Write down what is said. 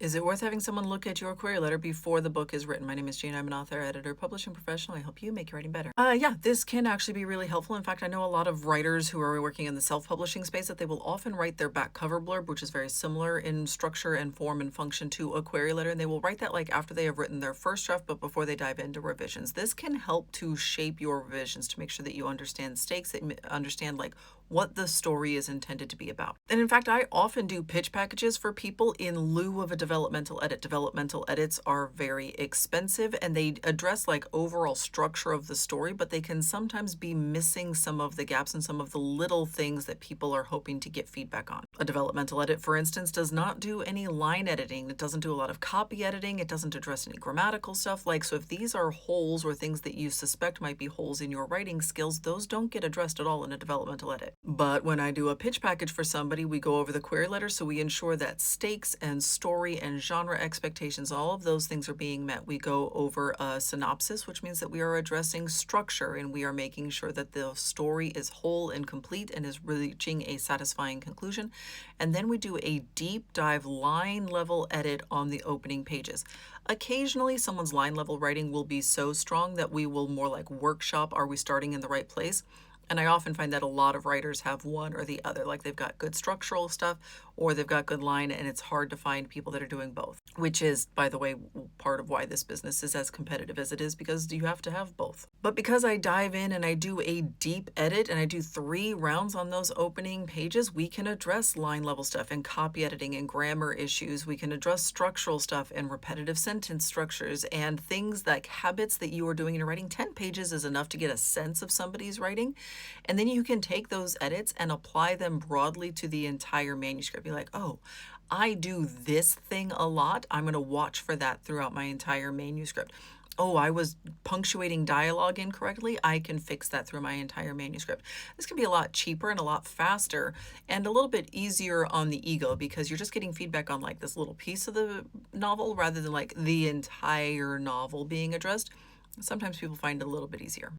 Is it worth having someone look at your query letter before the book is written? My name is Jane. I'm an author, editor, publishing professional. I help you make your writing better. Yeah, this can actually be really helpful. In fact, I know a lot of writers who are working in the self-publishing space that they will often write their back cover blurb, which is very similar in structure and form and function to a query letter. And they will write that like after they have written their first draft, but before they dive into revisions. This can help to shape your revisions to make sure that you understand stakes, that you understand like what the story is intended to be about. And in fact, I often do pitch packages for people in lieu of a developmental edit. Developmental edits are very expensive and they address like overall structure of the story, but they can sometimes be missing some of the gaps and some of the little things that people are hoping to get feedback on. A developmental edit, for instance, does not do any line editing. It doesn't do a lot of copy editing. It doesn't address any grammatical stuff. Like, so if these are holes or things that you suspect might be holes in your writing skills, those don't get addressed at all in a developmental edit. But when I do a pitch package for somebody, we go over the query letter, so we ensure that stakes and story and genre expectations, all of those things are being met. We go over a synopsis, which means that we are addressing structure and we are making sure that the story is whole and complete and is reaching a satisfying conclusion. And then we do a deep dive line level edit on the opening pages. Occasionally, someone's line level writing will be so strong that we will more like workshop, are we starting in the right place? And I often find that a lot of writers have one or the other, like they've got good structural stuff or they've got good line, and it's hard to find people that are doing both, which is, by the way, part of why this business is as competitive as it is, because you have to have both. But because I dive in and I do a deep edit and I do 3 rounds on those opening pages, we can address line level stuff and copy editing and grammar issues. We can address structural stuff and repetitive sentence structures and things like habits that you are doing in your writing. 10 pages is enough to get a sense of somebody's writing. And then you can take those edits and apply them broadly to the entire manuscript. Be like, oh, I do this thing a lot. I'm going to watch for that throughout my entire manuscript. Oh, I was punctuating dialogue incorrectly. I can fix that through my entire manuscript. This can be a lot cheaper and a lot faster and a little bit easier on the ego because you're just getting feedback on like this little piece of the novel rather than like the entire novel being addressed. Sometimes people find it a little bit easier.